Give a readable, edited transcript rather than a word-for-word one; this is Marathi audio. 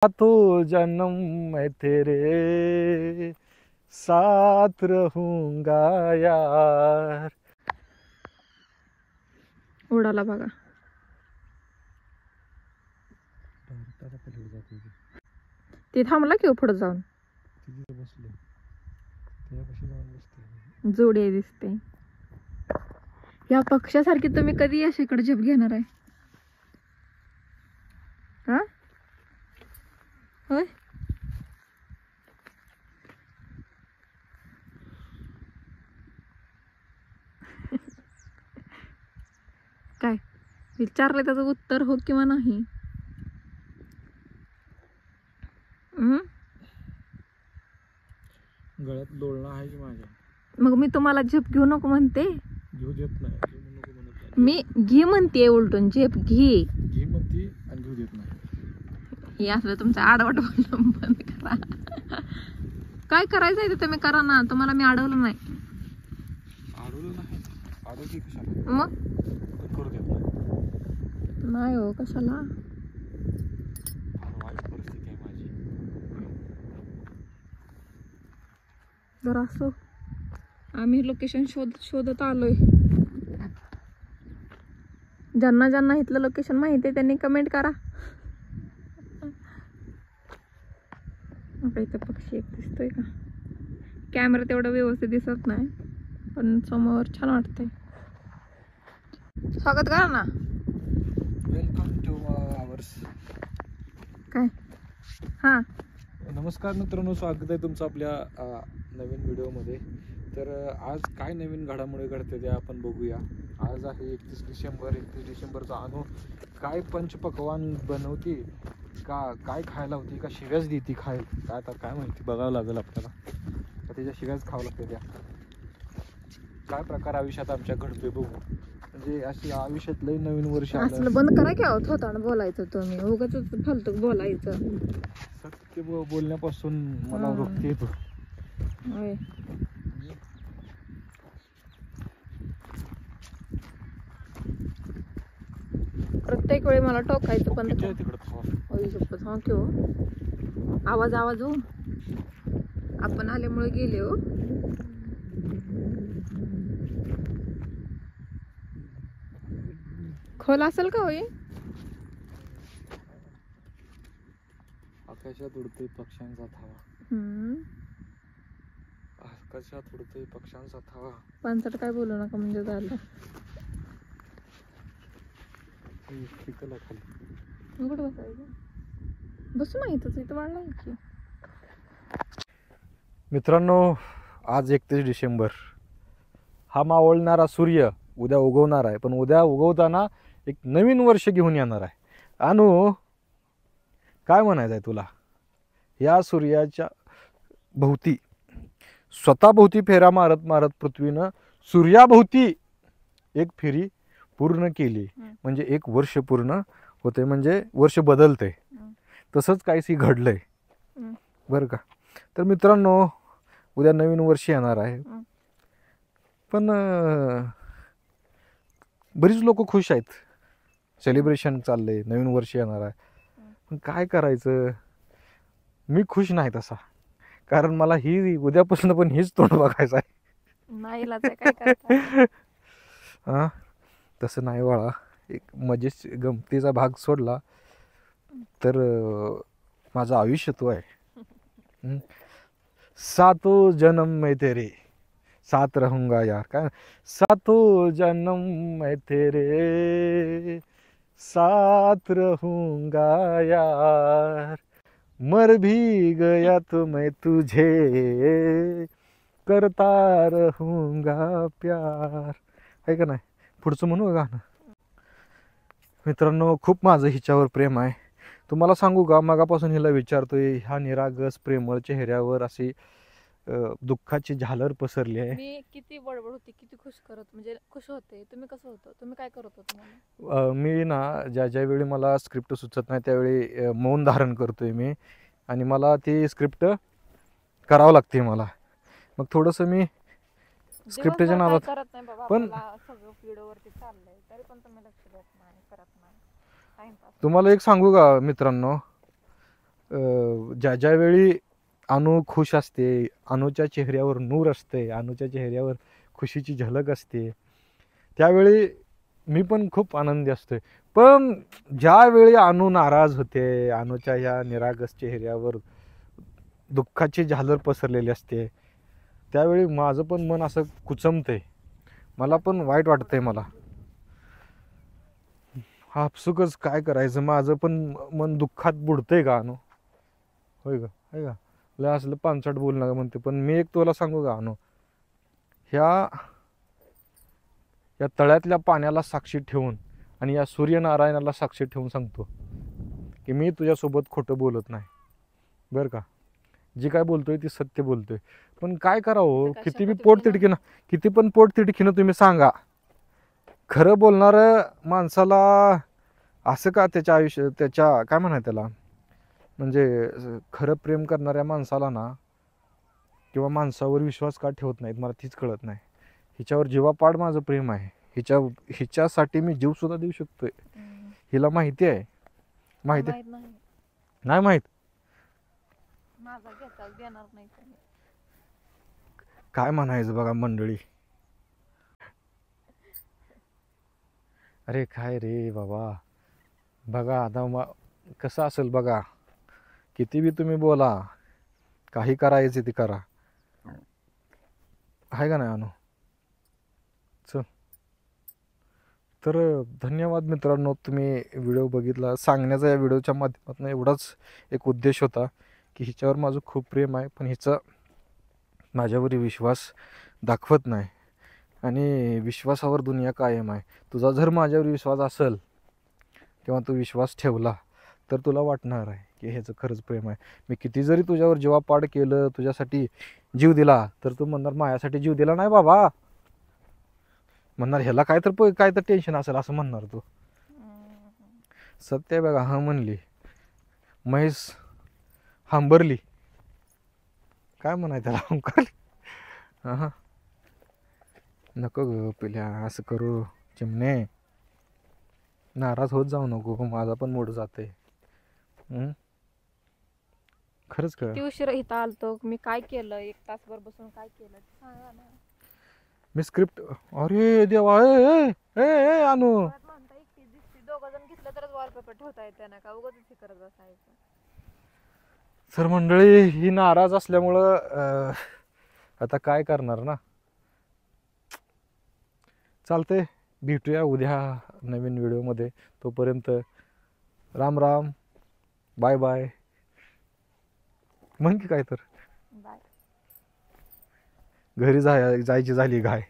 तो जन्म मैं तेरे साथ रहूंगा यार. उडाला बघा. ते थांबला की पुढे जाऊन जोडी दिसते. या पक्षासारखी तुम्ही कधी अशीकडे झेप घेणार आहे? हा होय. काय विचारले त्याचं उत्तर हो किंवा नाही. गळ्यात लोळणं आहे की माझ्या. मग मी तुम्हाला झेप घेऊ नको म्हणते. घेऊ देत नाही. मी घे म्हणते उलटून झेप घे. घे म्हणते आणि घेऊ देत नाही. हे असलं तुमचं आडवट बोलणं बंद करा. काय करायचंय ते तुम्ही करा ना. तुम्हाला मी अडवलं नाही. अडवलं नाही. अडवली कशाला? मग करू देत नाही. नाही हो कशाला. वाईट परिस्थिती आहे माझी. जर असो आम्ही लोकेशन शोधत आलोय. ज्यांना ज्यांना इथलं लोकेशन माहिती आहे त्यांनी कमेंट करा. आपल्या इथं पक्षी एक दिसतोय का? कॅमेरा तेवढं व्यवस्थित दिसत नाही पण समोर छान वाटतंय. स्वागत करा ना. Welcome two hours. काय हा नमस्कार मित्रांनो, स्वागत आहे तुमचं आपल्या नवीन व्हिडिओमध्ये. तर आज काय नवीन घडामोडी घडते ते आपण बघूया. आज आहे 31 डिसेंबर. 31 डिसेंबरचा अनु काय पंचपक्वान बनवते का, काय खायला होती का शिव्याच देती खायला, काय आता काय माहिती, बघावं लागेल आपल्याला. का त्याच्या शिव्याच खावं लागते त्या. काय प्रकार आयुष्यात आमच्या घडतोय बघू. म्हणजे अशी आयुष्यात लई नवीन वर्ष असलं बंद करा की होता बोलायचं. तुम्ही उगाच फालतू बोलायचं. सत्य बोलण्यापासून मला रोखते तू. प्रत्येक वेळी मला टोकायचं पण तिकडं आवाज हो. आपण आल्यामुळे गेले हो. खोल असेल का होई. आकाशात उडतोय पक्ष्यांचा थावा. आकाशात उडतोय पक्ष्यांचा थावा. पानसट काय बोलू नका म्हणजे झालं. कुठं बसायचं? बसू नाही इथं वाढला की. मित्रांनो, आज 31 डिसेंबर. हा मावळणारा सूर्य उद्या उगवणार आहे. पण उद्या उगवताना एक नवीन वर्ष घेऊन येणार आहे. अनु काय म्हणायचं आहे तुला? या सूर्याच्या भोवती स्वतःभोवती फेरा मारत मारत पृथ्वीनं सूर्याभोवती एक फेरी पूर्ण केली म्हणजे एक वर्ष पूर्ण होते, म्हणजे वर्ष बदलते. तसंच काहीशी घडलंय बरं का. तर मित्रांनो, उद्या नवीन वर्ष येणार आहे. पण बरीच लोक खुश आहेत. सेलिब्रेशन चाललंय, नवीन वर्ष येणार आहे. पण काय करायचं, मी खुश नाही तसा. कारण मला ही उद्यापासून पण हीच तोंड बघायचं आहे. हा तसं नाही बाळा. एक मजेच गमतीचा भाग सोडला तर माझं आयुष्य तो आहे. सातो जन्म मैं तेरे साथ रहूंगा यार. काय सातो जन्म मैं तेरे साथ रहूंगा यार. मर भी गया तो मैं तुझे करता रहूंगा प्यार. आहे का नाही? पुढचं म्हणू गाणं. मित्रांनो, खूप माझं हिच्यावर प्रेम आहे. तुम्हाला सांगू का, मगापासून हिला विचारतोय. ह्या निरागस प्रेमळ चेहऱ्यावर अशी दुःखाची झालर पसरली आहे. मी किती बडबड होती, किती खुश होते. तुम्ही कसं होतं? तुम्ही काय करत होता? मी ना ज्या वेळी मला स्क्रिप्ट सुचत नाही त्यावेळी मौन धारण करतोय मी. आणि मला ती स्क्रिप्ट करावं लागते मला. मग थोडंसं मी स्क्रिप्टच्या नावात पण तुम्हाला एक सांगू का मित्रांनो, ज्या ज्यावेळी अनु खुश असते, अनुच्या चेहऱ्यावर नूर असते, अनुच्या चेहऱ्यावर खुशीची झलक असते, त्यावेळी मी पण खूप आनंदी असतोय. पण ज्यावेळी अनु नाराज होते, अनुच्या ह्या निरागस चेहऱ्यावर दुःखाची झालर पसरलेली असते, त्यावेळी माझं पण मन असं कुचमतंय, मला पण वाईट वाटतंय. मला आपसुकच काय करायचं, माझं पण मन दुःखात बुडतंय का अनु? होय का? आहे का? लय असलं पानसट बोल नका म्हणते, पण मी एक तुला सांगू का अनु, ह्या या तळ्यातल्या पाण्याला साक्षी ठेवून आणि या सूर्यनारायणाला साक्षी ठेवून सांगतो की मी तुझ्यासोबत खोटं बोलत नाही बरं का. जी काय बोलतोय ती सत्य बोलतोय. पण काय करावं, तर किती बी कशासाठी पोट बोलणार? तिडकीनं, किती पण पोट तिडकीनं तुम्ही सांगा, खरं बोलणारं माणसाला असं का त्याच्या आयुष्य, त्याच्या काय म्हणाय त्याला, म्हणजे खरं प्रेम करणाऱ्या माणसाला ना किंवा माणसावर विश्वास का ठेवत नाहीत, मला तीच कळत नाही. हिच्यावर जीवापाड माझं प्रेम आहे, हिच्यासाठी मी जीव सुद्धा देऊ शकतोय. हिला माहिती आहे, माहिती आहे? माहित नाही, नाही माहित? माझा घेता देणार नाही तुम्ही. काय म्हणायचं बघा मंडळी. अरे काय रे बाबा, बघा आता कसं असेल बघा, किती बी तुम्ही बोला, काही करायचं ते करा, आहे का नाही अनु? चल, तर धन्यवाद मित्रांनो, तुम्ही व्हिडिओ बघितला. सांगण्याचा या व्हिडिओच्या माध्यमातून एवढाच एक उद्देश होता की हिच्यावर माझं खूप प्रेम आहे, पण हिचा माझ्यावर विश्वास दाखवत नाही, आणि विश्वासावर दुनिया कायम आहे. तुझा जर माझ्यावर विश्वास असेल किंवा तू विश्वास ठेवला तर तुला वाटणार आहे की ह्याचं खरंच प्रेम आहे. मी किती जरी तुझ्यावर जीवापाड केलं, तुझ्यासाठी जीव दिला, तर तू म्हणणार माझ्यासाठी जीव दिला नाही बाबा, म्हणणार ह्याला काय तर टेन्शन असेल असं म्हणणार तू. सत्य बघा, हा म्हणली म्हैस हांबरली, काय म्हणाय त्याला, हंकारली. हा, नको ग पिल्या असं करू, चिमणे नाराज होत जाऊ नको, माझा पण मूड जाते. खरंच का? किती उशिरा इथं आलतो मी, काय केलं, 1 तासभर बसून काय केलं ते सांगा ना. मी स्क्रिप्ट, अरे देवा, ए ए अनु, म्हणता एकटी दिसती, 2 जण घेतलं तरच वॉलपेपर ठेवता येते ना, का उगाच हे करत बसायचं. सर मंडळी ही नाराज असल्यामुळं आता काय करणार ना. चालते, भेटूया उद्या नवीन व्हिडिओमध्ये. तोपर्यंत राम राम, बाय बाय, म्हण की काय तर. बाय. घरी जायची झाली घाय.